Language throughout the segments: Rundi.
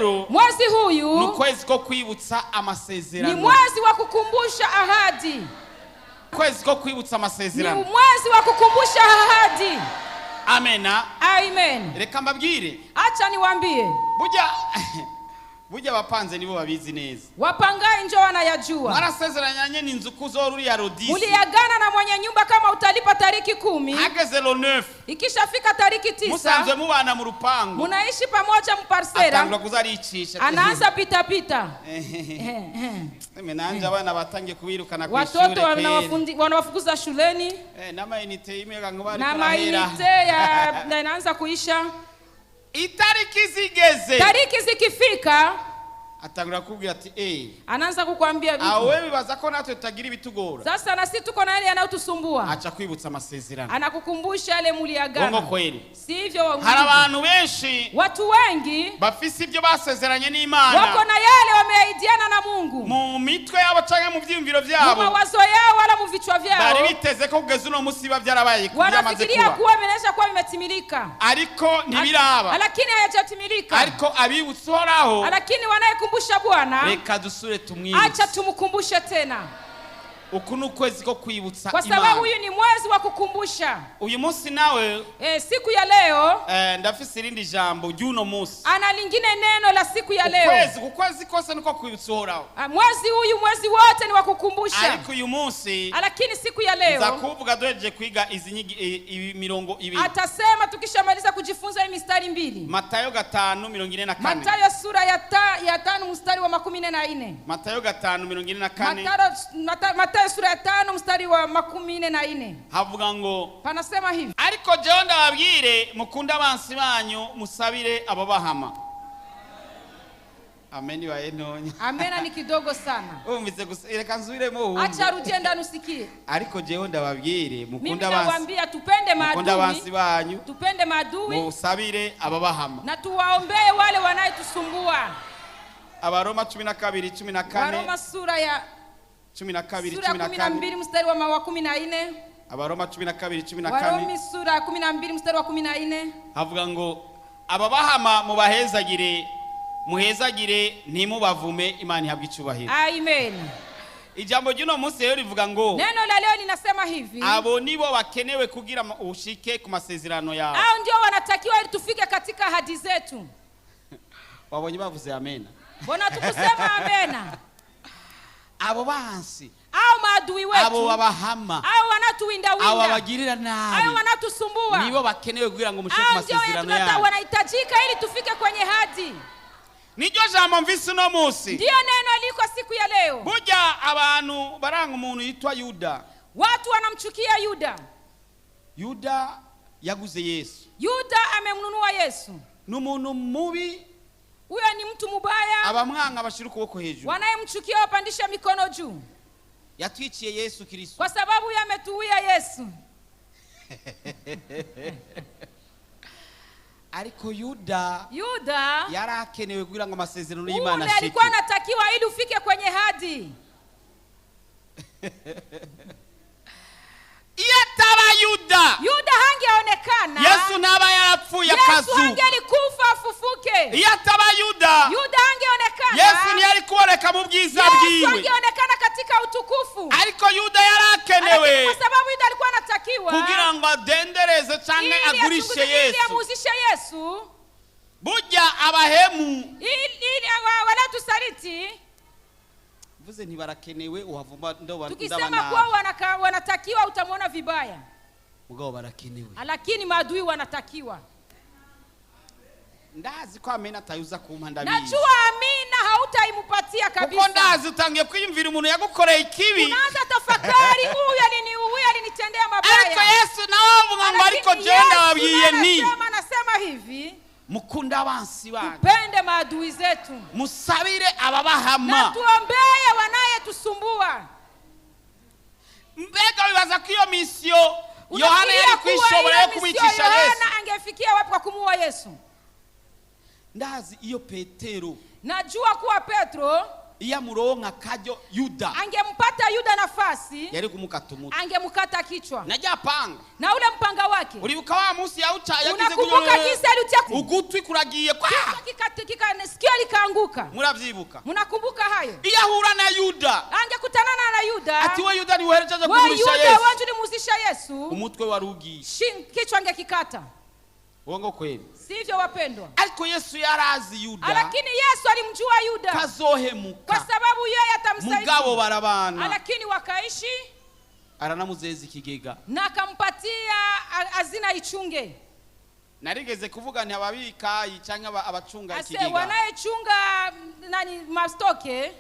rero mwezi huyu nukwezi ko kwibutsa amasezerano. Ni mwezi wa kukumbusha ahadi. Kwezi ko kwibutsa Ni amasezerano. mwezi wa kukumbusha ahadi. Amena. Amen. Reka mbabwire. Acha niwaambie. Burya bapanze nibo babizi neza. Wapangaye njo wanayajua. Marasezeranyanye n'inzu kuzoruri ya Rodisi. Muliyagana na mwenye nyumba kama utalipa tariki 10. Hageze lo 9. Ikishafika tariki 9. Musanzwe mubana mu rupango. Munaishi pamoja mparsera. Atangura kuzaricisha. Anaanza pita. Nanje abana batangiye kubirukana ku ishuri. Watoto wanawafukuza shuleni. Na mainite imwe ngo bari kurahera. Na mainite inaanza kuisha. Itariki zigeze. Tariki zikifika atangura kubwira ati anaanza kukwambia vipi? Awe bibaza ko natwe tutagira ibitugora. Sasa na sisi tuko na yale yanayotusumbua. Acha kwibutsa amasezerano. Anakukumbusha yale muliyagana. Bongo kweli. Sivyo hari abantu benshi. Watu wengi bafise ibyo basezeranye n'Imana. Wako na yale wameahidiana na Mungu. Mu mitwe yabo canke mu vyimviro vyabo. Mu mawazo yao wala mu vichwa vyao. Bari biteze ko kugeza uno musi bavyarabaye kubyamaze kuba. Wanafikiria kuwa bimenesha kuwa bimetimilika. Ariko ntibiraba. Lakini hayajatimilika. Ariko abibutsa Uhoraho. Lakini wanayekumbusha Bwana. Reka dusure tumwibutse. Acha tumukumbushe tena. Uku nukwezi ko kwibutsa Imana. Kwa sababu huyu ni mwezi wa kukumbusha. Uyu munsi nawe siku ya leo ndafise irindi jambo ry'uno munsi. Ana lingine neno la siku ya leo. Ukwezi kose niko kwibutsa Uhoraho. Mwezi huyu mwezi wote ni wa kukumbusha. Ariko uyu munsi lakini siku ya leo zakuvuga doje kwiga mirongo ibiri. Atasema tukishamaliza kujifunza hii mistari 2. Matayo 5:44. Matayo sura ya 5 mstari wa 14. Matayo 5:44. Matayo sura ya 5 mstari wa 14. Havuga ngo panasema hivi. Ariko jewe ndababwire mukunda abansi banyu musabire abo bahama. Ameni wa enonya. Amena ni kidogo sana. Umvise reka nzwiremo. Acha rudie ndani usikie. Ariko jewe ndababwire mukunda abansi. Mimi nawaambia tupende maadui. Mukunda abansi banyu. Tupende maadui. Musabire abo bahama. Na tuwaombee wale wanayetusumbua. Abaroma 12:14. Abaroma sura ya 12 mstari wa 14. Abaroma 12:14. Abaroma sura ya 12 mstari wa 14. Havuga ngo ababahama mubahezagire muhezagire ntimubavume Imana ihabwe icubahiro. Amen. Ijambo ry'uno munsi rero rivuga ngo neno la leo linasema hivi. Abo nibo bakenewe kugira ushike ku masezerano yao. Hao ndio wanatakiwa ili tufike katika ahadi zetu. Wabonye bavuze amena. Mbona tukusema amena? Abo bansi. Au maadui wetu. Abo babahama. Au wanatuwinda winda. Abo bagirira nabi. Au wanatusumbua. Nibo bakenewe kugira ngo mushike ku masezerano yao. Ndio wanahitajika ili tufike kwenye hadi. Nijyo jambo mvise no munsi. Ndio neno liko siku ya leo. Burya abantu baranga umuntu yitwa Yuda. Watu wanamchukia Yuda. Yuda yaguze Yesu. Yuda amemnunua Yesu. N'umuntu mubi. Huyo ni mtu mubaya. Abamwanga bashira ukuboko hejuru. Wanayemchukia wapandisha mikono juu. Yatwiciye Yesu Kristo. Kwa sababu yametuia Yesu. Ariko Yuda yarakenewe kugira ngo amasezerano y'Imana ashike. Alikuwa anatakiwa ili ufike kwenye hadi. Yataba Yuda hangeonekana. Yesu naba yarapfuye akazu. Yesu hangelikufa afufuke. Yataba Yuda hangeonekana. Yesu ntiyari kuboneka mu bwiza bwiwe. Yesu hangeonekana katika utukufu. Ariko Yuda yarakenewe. Kwa sababu Yuda alikuwa anatakiwa kugira ngo adendereze canke agurishe Yesu. Ili amuzishe Yesu. Burya abahemu. Ili wanatusaliti. Vuze ntibarakenewe uhavuma ndo tukisema kwa wanatakiwa utamwona vibaya. Mugabo barakenewe. Lakini maadui wanatakiwa. Ndazi ko amena atayuza kumpanda bizi. Najua amina hautaimpatia kabisa. Kuko ndazi utangiye kwiyumvira umuntu yagukoreye ikibi. Unaanza tafakari huyu alinitendea mabaya. Ariko Yesu nawe ngo ariko jenda wabwiye ni. Anasema hivi. Mukunda abansi banyu. Tupende maadui zetu. Musabire ababahama. Na tuombee wanayetusumbua. Mbega wibaza ko iyo misiyo Yohana yari kwishobora yo kubicisha Yesu. Yohana angefikia wapi kwa kumuua Yesu? Ndazi iyo Petero. Najua kuwa Petro iya muronka kajo Yuda. Angempata Yuda nafasi. Yari kumukata umutwe. Angemukata kichwa. Najapanga. Na ule mpanga wake. Uribuka wa munsi yawuca yagize unakumbuka jinsi alitia ugutwi kuragiye kwa. Sikio Mnakumbuka? Muravyibuka? Mnakumbuka hayo? Iyo ahura na Yuda, Angekutana na Yuda. ati we Yuda ni werekeje Wewe kugurisha Yuda Yesu. wanju nimuzisha Yesu. Umutwe warugi. Kichwa angekikata. Uongo kweli? Sivyo wapendwa? Ariko Yesu yarazi Yuda. Lakini Yesu alimjua Yuda. Kazohemuka. Kwa sababu yeye atamsaidia. Mugabo barabana. Lakini wakaishi. Aranamuzeza ikigega. Na akampatia hazina ichunge. Narigeze kuvuga nti ababika cyangwa abacunga ikigega. Ase wanayechunga mastoke.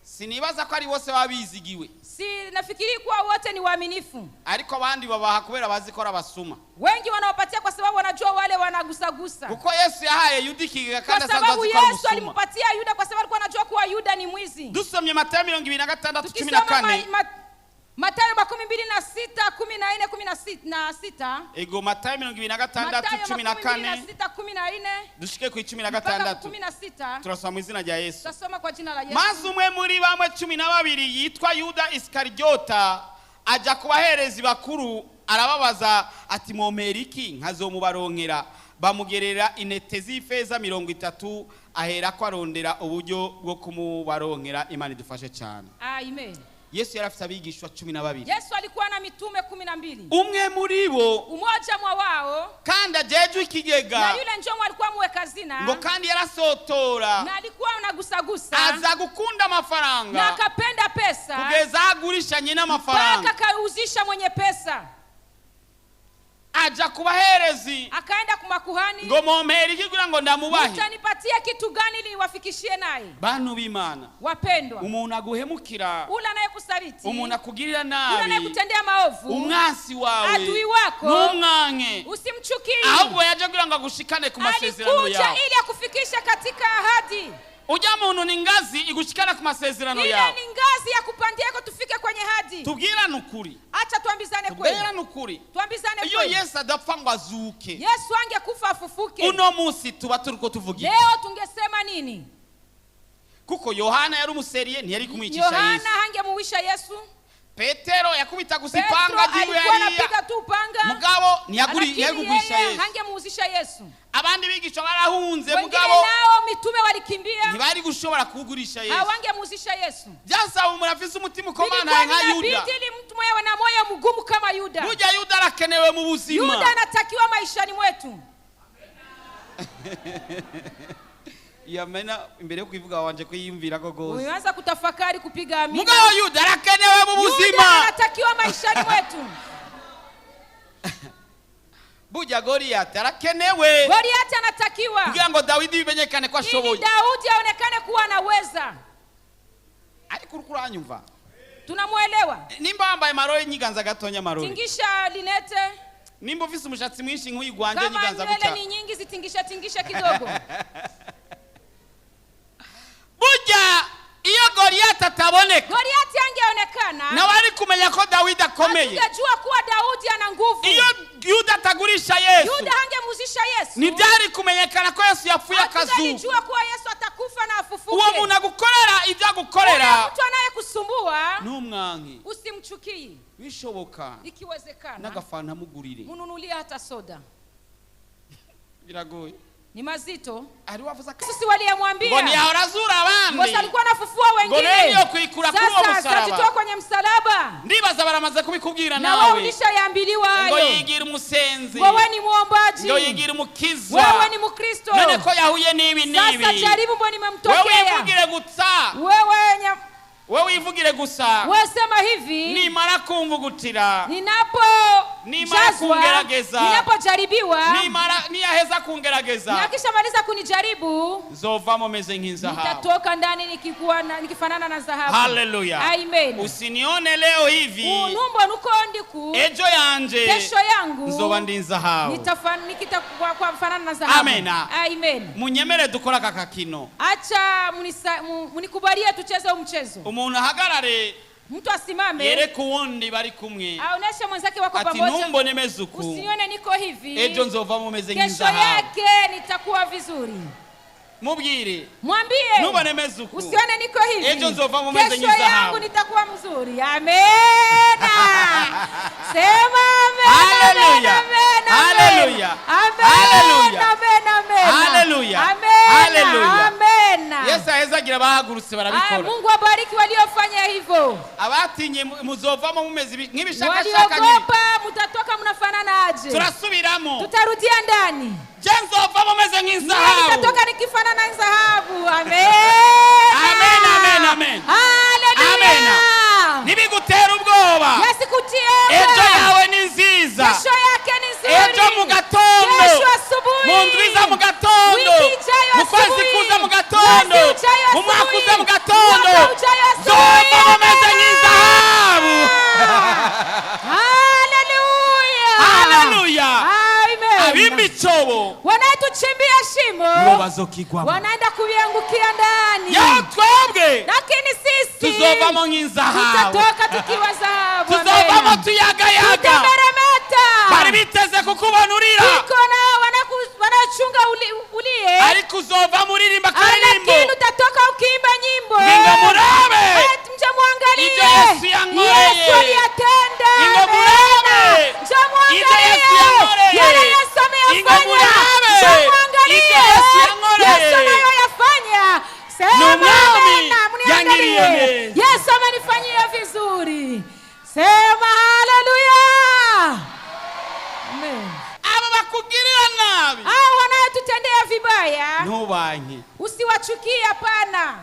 Sinibaza ko ari bose babizigiwe. Si nafikiri kuwa wote ni waaminifu. Ariko abandi babaha kubera bazikora basuma. Wengi wanawapatia kwa sababu wanajua wale wanagusagusa. Kuko Yesu yahaye Yuda ikigega kandi asanzwe azikora musuma. Kwa sababu Yesu alimpatia Yuda kwa sababu alikuwa anajua kuwa Yuda ni mwizi. Dusomye Mathayo 26:14. Mathayo 26:14-16. Ego Mathayo 26:14. Dushike ku 16. Turasoma mu izina rya Yesu. Turasoma kwa jina la Yesu. Maze umwe muri bamwe 12 yitwa Yuda Iskariota aja kubaherezi bakuru arababaza ati momeriki nkazomubaronkera bamugerera inete z'ifeza 30 ahera ko arondera uburyo bwo kumubaronkera. Imana idufashe cyane. Amen. Yesu yarafite abigishwa 12. Yesu alikuwa na mitume 12. Umwe muri bo, umoja mwa wao, kandi ajejwe ikigega, na yule njomo alikuwa mweka zina, ngo kandi yarasotora, na alikuwa anagusagusa, aza gukunda amafaranga, na akapenda pesa, kugeza agurisha nyina amafaranga, mpaka kauzisha mwenye pesa. Aja kubaherezi, akaenda kumakuhani, ngo mompere kugira ngo ndamubahe, mutanipatia kitu gani ili wafikishie naye. Bantu b'Imana, wapendwa, umuntu aguhemukira, ula naye kusariti, umuntu akugirira nabi, ula naye kutendea maovu, umwasi wawe, adui wako, numwange, usimchukie. ahubwo yaje kugira ngo agushikane ku masezerano yawe, alikuja ili akufikisha katika ahadi. Ujya muntu ni ngazi igushikana ku masezerano yawe. Ile ni ngazi ya kupandia yako tufike kwenye hadi. Tubwirane ukuri. Acha tuambizane kweli. Tubwirane ukuri. Tuambizane kweli. Iyo Yesu adapfa ngo azuke, Yesu angekufa afufuke, uno munsi tuba turiko tuvugira. Leo tungesema nini? Kuko Yohana yari umuseriye ntiyari kumwicisha Yesu. Yohana hangemuwisha Yesu. Petero yakubita gusipanga jiwe yari. Mugabo ntiyagugwisha Yesu. Hangemuuzisha Yesu. Abandi bigisha barahunze mugabo. Nao mitume walikimbia. Ntibari gushobora kugurisha Yesu. Hawangemuuzisha Yesu. Byasaba umurafisi umutima ukomana nka Yuda. Bidili mtu moyo na moyo mgumu kama Yuda. Burya Yuda arakenewe mu buzima. Yuda anatakiwa maishani mwetu. Yamena imbere yo kwivuga wanje kwiyumvira ko gose. Unaanza kutafakari kupiga amina. Mugabo Yuda arakenewe mu buzima. Yuda anatakiwa maishani mwetu. Burya Goliath arakenewe. Goliath anatakiwa. Kugira ngo Dawidi bimenyekane ko ashoboye. Ili Daudi aonekane kuwa anaweza. Ariko uranyumva? Tunamuelewa. Nimba ambaye marore nyiganza gatonya marore. Tingisha linete. Nimba ufise umushatsi mwinshi nk'uyu gwanje nyiganza guca. Kama nywele ni nyingi zitingisha kidogo. Burya iyo Goliath ataboneka, Goliath angeonekana, na wari kumenya ko Dawidi akomeye. Tungejua kuwa Daudi ana nguvu. Iyo Yuda atagurisha Yesu, Yuda hangemuzisha Yesu, nibyari kumenyekana ko Yesu yapfuye akazuka. Tungejua kuwa Yesu atakufa na afufuke. Uwo muntu agukorera ibyo agukorera, mtu anayekusumbua numwanki, usimchukie. bishoboka ikiwezekana n'agafanta mugurire, mununulie hata soda. Biragoye, ni mazito. ari wavuza sisi waliyamwambia ngo ni arazura abandi, Mose alikuwa anafufua wengine. Ngo kuikura kuri uwo musaraba. Sasa tutoa kwenye msalaba. Ndibaza baramaze kubikubwira nawe. Na wewe ulishayambiliwa hayo. Ngo yigira umusenzi. Wewe ni muombaji. Ngo yigira umukiza. Wewe ni Mkristo. None ko yahuye nibi. Sasa jaribu mbona nimemtokea. Wewe ivugire gutsa. Wewe ivugire gusa. Wewe sema hivi. Nimara kumvugutira. Nimara kungerageza. Ninapojaribiwa. Niyaheza kungerageza. Nakishamaliza kunijaribu. Zovamo meze nk'inzahabu. Nitatoka ndani nikifanana na dhahabu. Hallelujah. Amen. Usinione leo hivi. Unumbo nukondiku. Ejo yanje. Kesho yangu. Nzoba ndi nzahabu. Nikitakuwa kufanana na dhahabu. Amen. Amen. Munyemere dukora kakakino. Acha munikubalie tucheze mchezo. Umuntu ahagarare, mtu asimame, yereke uwundi bari kumwe, aoneshe mwenzake wako pamoja. Ati numbone mezuku. Usinione niko hivi. Ejo nzovamo meze nk'inzahabu. Kesho yake nitakuwa vizuri. Mubwire. Mwambie. Nubone mezuku. Usione niko hivi. Ejo nzovamo meze nk'inzahabu. Kesho yangu nitakuwa mzuri. Amen. Sema amen. Hallelujah. Amen. Hallelujah. Amen. Hallelujah. Amen. Amen. Hallelujah. Amen. Hallelujah. Amen. Yes, abahezagira bahagurutse barabikora. Mungu abariki waliofanya hivyo. Abatinye muzovamo mumeze nk'ibishakashaka nyine. Waliogopa mutatoka mnafanana aje? Turasubiramo. Tutarudia ndani. Je nzovamo meze nk'inzahabu. Nitatoka nikifanana na dhahabu. Amen. Amen, amen, amen. Hallelujah. Amen. Nibigutera ubwoba. Yasikutie. Ejo yawe ni nziza. Kesho yake ni nzuri. Ejo mu gatondo. Kesho asubuhi. Mu ndwiza mu gatondo. Wiki ijayo asubuhi. Mu kwezi kuza mu gatondo. Mwezi ujayo asubuhi. Mu mwaka uza mu gatondo. Mwaka ujayo asubuhi. Zovamo meze nk'inzahabu. Hallelujah. Hallelujah. Amen. Abimicobo. Wanayetuchimbia shimo. Nibo bazokigwamo. Wanaenda kuviangukia ndani. Ya twebwe. Lakini sisi Tuzovamo nk'inzahabu. tutatoka tukiwa dhahabu. Tuzovamo tuyagayaga. Tutameremeta. Bari biteze kukubonurira. Iko nao wanachunga ulie. Ariko uzova muririmba karirimbo. Lakini utatoka ukiimba nyimbo. Ningo murabe. Mje muangalie. Ije Yesu yankoreye. Yesu aliyatenda. Ningo murabe. Mje muangalie. Ije Yesu yankoreye. Yale Yesu ameyafanya. Ningo murabe. Mje muangalie. Ije Yesu yankoreye. Yesu anayoyafanya. Sema Numwami amen. yangiriye neza. Yesu amenifanyia vizuri. Sema haleluya. Amen. Aba bakugirira nabi. Hao wanayotutendea vibaya. Ntubanke. Usiwachukie, hapana.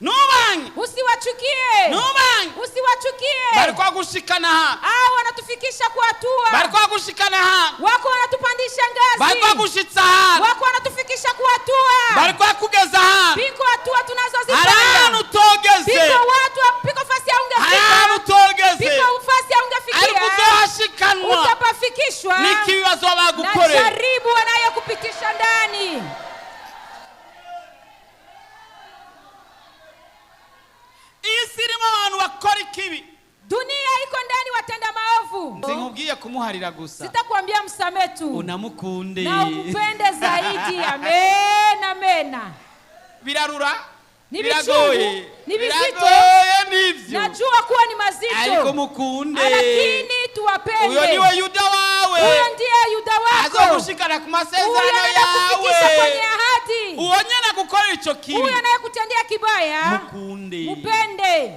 Ntubanke. Usiwachukie. Ntubanke. Usiwachukie. Bari kwa gushikana ha. Hao wanatufikisha kwa hatua. Bari kwa gushikana ha. Wako wanatupandisha ngazi. Bari kwa gushitsa ha. Wako wanatufikisha kwa hatua. Bari kwa kugeza ha. Piko hatua tunazozipanda. Haranu togeze. Piko watu, piko fasi ya ungefika. Haranu togeze. Piko fasi ya ungefikia. Ariko uzohashikanwa. Utapafikishwa. N'ikibazo Na bagukorera. jaribu wanayokupitisha ndani. Isi irimo abantu bakora ikibi. Dunia iko ndani watenda maovu. Sinkubwiye kumuharira gusa. Sitakwambia msamehe tu. Unamukunde. Na umpende zaidi. Amen, amen. Birarura. Ni Biragoye. vichungu, ni vizito. Biragoye nivyo. Najua kuwa ni mazito. Ariko mukunde. Lakini tuwapende. Uyo niwe Yuda wawe. Huyo ndiye Yuda wako. Azogushikana ku masezerano Kufikisha kwenye yawe. ahadi. Uonyena gukora ico kibi. Huyo anayekutendea kibaya. Mukunde. Mpende.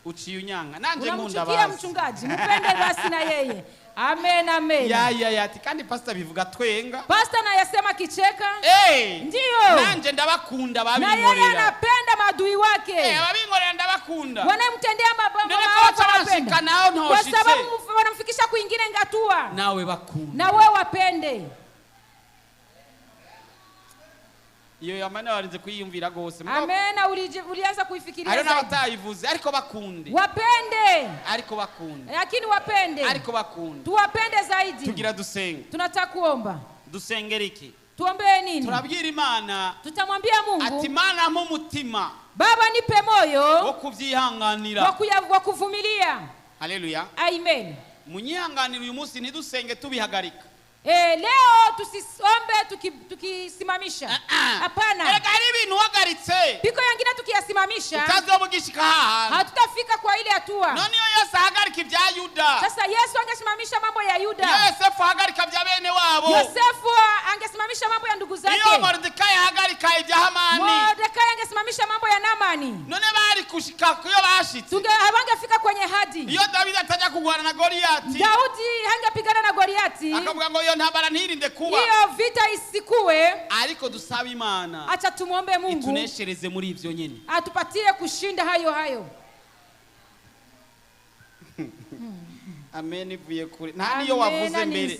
Uciye unyanga. Nanje nkunda Unamchukia basi. mchungaji. Mpende basi na yeye. Amen, amen. Ya ati kandi pastor bivuga twenga. Pastor anayasema kicheka. Ndio. Nanje ndabakunda Na yeye babinkorera. anapenda maadui wake. Babinkorera ndabakunda. Wanamtendea mabaya. None ko barashika naho Kwa ntoshitse. sababu wanamfikisha kwingine ngatua. Nawe bakunda. Na wewe wapende. Iyo yamana warinze kuyiyumvira gose. Amen, ulianza kuifikiria Ariyo zaidi. n'abatayivuze ariko bakunde. Wapende. Ariko bakunde. Lakini wapende. Ariko bakunde. Tuwapende zaidi. Tugira dusenge. Tunataka kuomba. Dusengera iki? Tuombee nini? Turabwira Imana. Tutamwambia Mungu. Ati Imana mu mutima. Baba nipe moyo Wo kuvyihanganira. wa kuvumilia. Haleluya. Amen. Munyihanganira uyu munsi ntidusenge tubihagarika. Leo tusisombe tukisimamisha. Hapana. Erega hari ibintu wagaritse. Piko yangine tukiyasimamisha. Utazobugishika haha. Hatutafika kwa ile hatua. None iyo Yesu ahagarika ibya Yuda. Sasa Yesu angesimamisha mambo ya Yuda. Yosefu ahagarika bya bene wabo. Yosefu angesimamisha mambo ya ndugu zake. Iyo Mordekai ahagarika ibya Hamani. Mordekai angesimamisha mambo ya Naamani. None bari kushika kuyo bashitse. Hawangefika kwenye hadi. Iyo David atajya kugwana na Goliati. Daudi hangepigana na Goliati. Akavuga ngo iyo ntambara ntirinde kuba. Hiyo vita isikue. Ariko dusaba Imana. Acha tumuombe Mungu. Ituneshereze muri ivyo nyene. Atupatie kushinda hayo. Amen ivuye kure. Nta niyo wavuze mbere.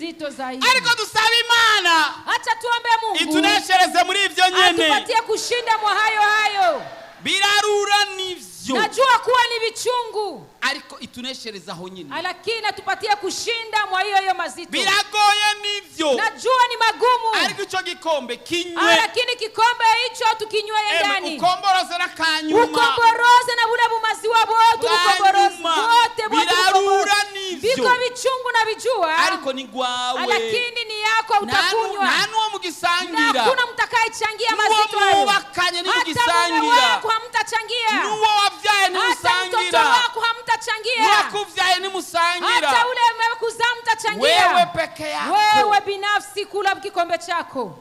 Ariko dusaba Imana. Acha tuombe Mungu. Ituneshereze muri ivyo nyene. Atupatie kushinda mwa hayo. Birarura nivyo. Najua kuwa ni vichungu. Ariko ituneshereza aho nyine. Lakini atupatie kushinda mwa hiyo mazito. Biragoye nivyo. Najua ni magumu. Ariko ico gikombe kinywe. Lakini kikombe hicho tukinyweye ndani. Ukomboroze na kanyuma. Ukomboroze na bule bumaziwa bote ukomboroze. Bote birarura nivyo. Biko vichungu na bijua. Ariko ni gwawe. Lakini ni yako utakunywa. Nanu wa mugisangira. Na hakuna mtakayechangia mazito hayo. Nuwo mubakanye ni mugisangira. Hata mume wako hamtachangia. Nuwo wavyaye ni musangira. Hata mtoto wako hamtachangia. Nuwo kuvyaye ni musangira. Hata ule umekuzaa mtachangia. Wewe peke yako. Wewe binafsi kula kikombe chako.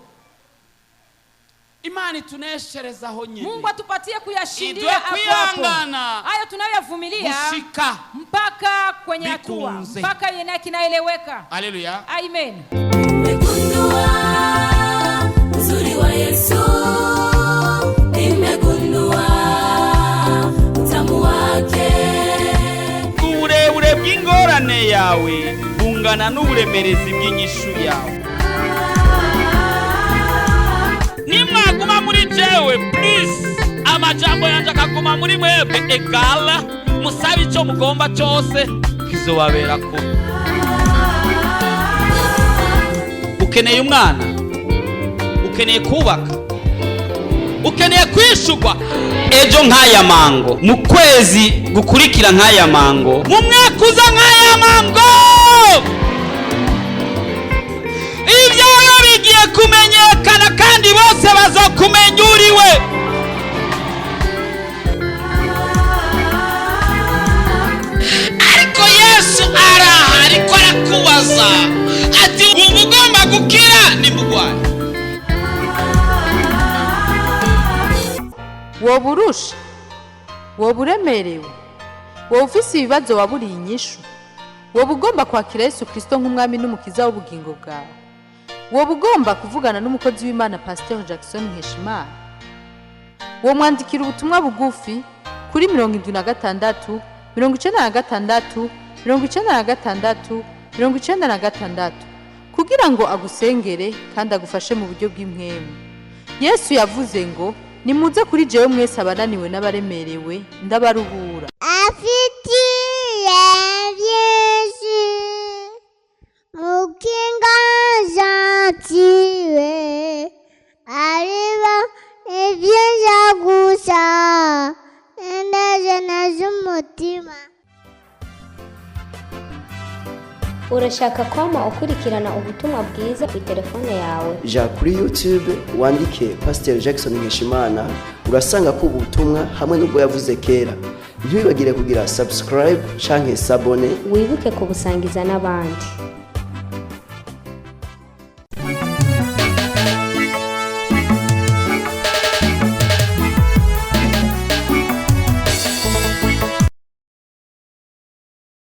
Imani tunesherezaho nyine. Mungu atupatie kuyashindia Idwe hapo. kuyangana. Hayo tunayoyavumilia Gushika. mpaka kwenye hatua, Bikunze. mpaka yenye kinaeleweka. Haleluya. Amen. Nimegundua uzuri wa Yesu, nimegundua utamu wake. Uburebure bw'ingorane yawe bungana n'uburemerezi bw'inyishu yawe. Nimwaguma muri jewe please, amajambo yanje akaguma muri mwebwe egala, musabe icyo mugomba cyose kizobabera ko. Ukeneye umwana, ukeneye kubaka, ukeneye kwishugwa ejo nk'aya mango, mu kwezi gukurikira nk'aya mango, mu mwaka uza nk'aya mango, ibyawe bigiye kumenyekana kandi bose bazokumenya uriwe. Ariko Yesu ariko arakubaza ati ubu ugomba gukira nimugwane. woba urusha, woba uremerewe, woba ufise ibibazo waburiye inyishu, woba ugomba kwakira Yesu Kristo nk'umwami n'umukiza w'ubugingo bwawe, woba ugomba kuvugana n'umukozi w'Imana Pastor Jackson Nkeshimana, wo mwandikira ubutumwa bugufi kuri 76 96 96 96 kugira ngo agusengere kandi agufashe mu buryo bw'impwemu. Yesu yavuze ngo nimuze kuri jewe mwese abananiwe n'abaremerewe ndabaruhura. Afitiye Yesu mukinga zatiwe ariba ibyiza gusa ndaje z'umutima. Urashaka kwama ukurikirana ubutumwa bwiza ku telefone yawe? Ja kuri YouTube wandike Pastor Jackson Nkeshimana urasanga ko ubutumwa hamwe n'ubwo yavuze kera. Ntibibagire kugira subscribe canke sabone, wibuke kubusangiza n'abandi.